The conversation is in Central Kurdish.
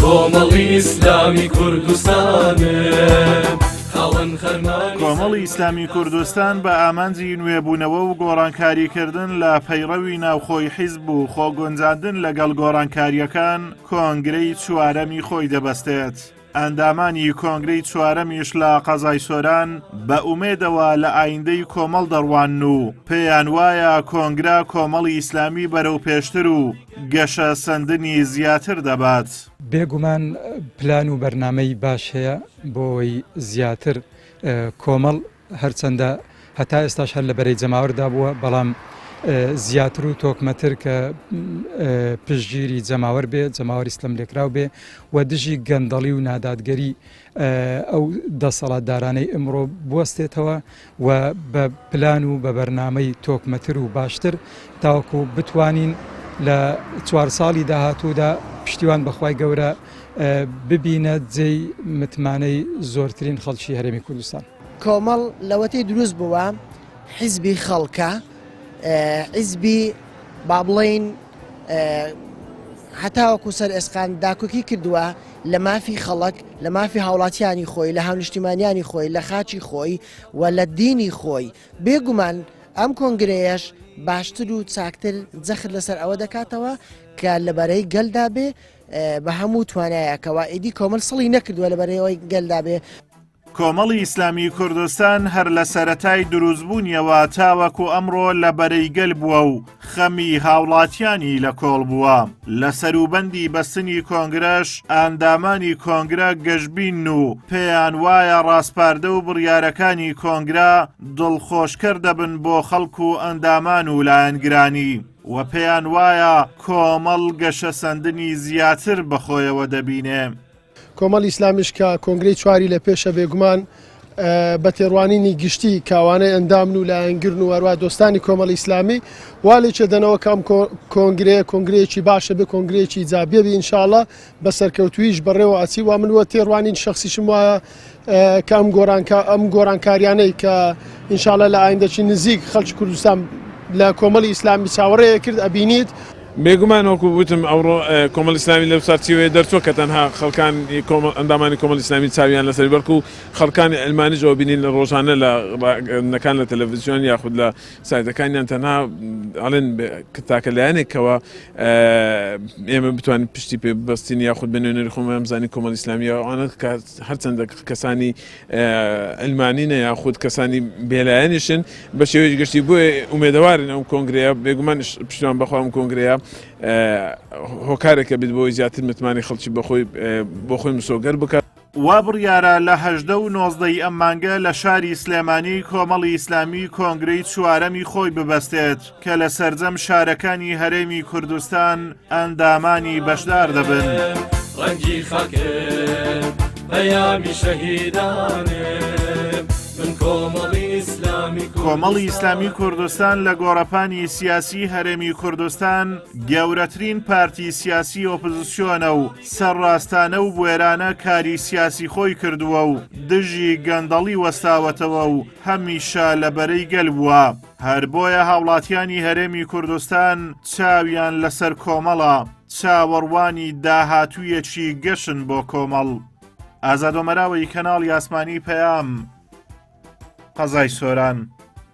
کۆمەڵی ئیسلامی کوردستانم کۆمەڵی ئیسلامی کوردستان بە ئامانجی نوێبوونەوە و گۆڕانکاریکردن لە پەیڕەوی ناوخۆی حیزب و خۆگۆنجاندن لەگەڵ گۆڕانکاریەکان کۆنگرەی چوارەمی خۆی دەبەستێت. ئەندامانی کۆنگرەی چوارەمیش لە قەزای سۆران بە ئومێدەوە لە ئایندەی کۆمەڵ دەڕوان و پێیان وایە کۆنگرا کۆمەڵی ئیسلامی بەرەو پێشتر و گەشە سندنی زیاتر دەبات. بێگومان پلان و بەرنامەی باش هەیە بۆی زیاتر کۆمەڵ هەرچەندە هەتا ئێستاش هەر لە بەرەی جەماوەردا بووە، بەڵام زیاتر و تۆکمەتر کە پشتگیری جەماوەر بێ، جەماوەری ئیسلام لێکراو بێ و دژی گەندەڵی و نادادگەری ئەو دەسەڵاتدارانەی ئەمڕۆ بوەستێتەوە و بە پلان و بە بەرنامەی تۆکمەتر و باشتر تاوەکو بتوانین لە 4 ساڵی داهاتوودا پشتیوان بەخوای گەورە ببینە جێی متمانەی زۆرترین خەڵکی هەرێمی کوردستان. کۆمەڵ لەوەتەی دروست بووە حیزبی خەڵکە، حیزبی با بڵێین هەتاوەکو سەر ئێسقان داکۆکی کردووە لە مافی خەڵک، لە مافی هاوڵاتیانی خۆی، لە هاونیشتیمانیانی خۆی، لە خاچی خۆی و لە دینی خۆی. بێگومان ئەم کۆنگرەیەش باشتر و چاکتر جەخت لەسەر ئەوە دەکاتەوە کە لەبەرەی گەلدا بێ بە هەموو توانایەکەوە ئیدی کۆمەڵ سڵی نەکردووە لەبەرەوەی گەلدا بێ. کۆمەڵی ئیسلامی کوردستان هەر لە سەرەتای دروستبوونیەوە تاوەکو ئەمڕۆ لە بەرەیگەل بووە و خەمی هاوڵاتیانی لە کۆڵ بووە. لە سەروبەندی بەستنی کۆنگرەش ئەندامانی کۆنگرە گەشتبین و پێیان وایە ڕاستپاردە و بڕیارەکانی کۆنگرە دڵخۆشکەر دەبن بۆ خەڵک و ئەندامان و لایەنگرانی و پێیان وایە کۆمەڵ گەشە سەندنی زیاتر بەخۆیەوە دەبینێ. کۆمەڵی ئیسلامیش کە کۆنگرەی چواری لە پێشە بێگومان بە تێڕوانینی گشتی کاوانەی ئەندامن و لایەنگرن و هەروە دۆستانی کۆمەڵی ئیسلامی وا لێچە دەنەوە کام کۆنگرەیەکی باشە بێ، کۆنگرەیەکی جابێ بێ ئینشاءڵڵا بە سەرکەوتویش بەڕێوە ئاچی و من وە تێڕوانین شخصیشم وایە کە ئەم گۆڕانکاریانەی کە ئینشاءڵڵا لە ئایندەکی نزیک خەڵکی کوردستان لە کۆمەڵی ئیسلامی چاوەڕێیە کرد ئەبینیت. بێگومان وەکو وتم ئەوڕۆ کۆمەڵ ئیسلامی لەو سەرچیوەیە دەرچووە کە تەنها خەڵکان ئەندامانی کۆمەڵ ئیسلامی چاویان لەسەر بەرک و خەڵکانی ئەلمانیشەوە بینین لە ڕۆژانە لە نەکان لە تەلەڤیزیۆن یاخود لە سایتەکانیان تەنها ئەڵێن تاکە لایەنێکەوە ئێمە بتوانین پشتی پێ ببەستین یاخود بە نوێنەری خۆمان بزانین کۆمەڵ ئیسلامیە ئەوانە هەرچەندە کەسانی ئەلمانینە یاخود کەسانی بێلایەنیشن بە شێوەیەکی گشتی بۆیە ئومێدەوارن ئەو کۆنگرەیە بێگومان پشتیوان بەخوا ئەم کۆنگرەیە هۆکارێکە بێت بۆی زیاتر متمانی خەڵکی بۆ خۆی مسۆگەر بکات. وا بڕیارە لە 18 و 19 ئەم مانگە لە شاری سلێمانی کۆمەڵی ئیسلامی کۆنگرەی چوارەمی خۆی ببەستێت کە لە سەرجەم شارەکانی هەرێمی کوردستان ئەندامانی بەشدار دەبن. ڕەنگی خەکێم پەیامی شەهیدانێم من کۆمەڵی ئیسلامی کوردستان لە گۆڕەپانی سیاسی هەرێمی کوردستان گەورەترین پارتی سیاسی ئۆپۆزیسیۆنە و سەرڕاستانە و بوێرانە کاری سیاسی خۆی کردووە و دژی گەندەڵی وەستاوەتەوە و هەمیشە لەبەرەی گەل بووە. هەر بۆیە هاوڵاتیانی هەرێمی کوردستان چاویان لەسەر کۆمەڵە، چاوەڕوانی داهاتوویەکی گەشن بۆ کۆمەڵ. ئازاد ئۆمەراوی کەناڵی ئاسمانی پەیام، قەزای سۆران.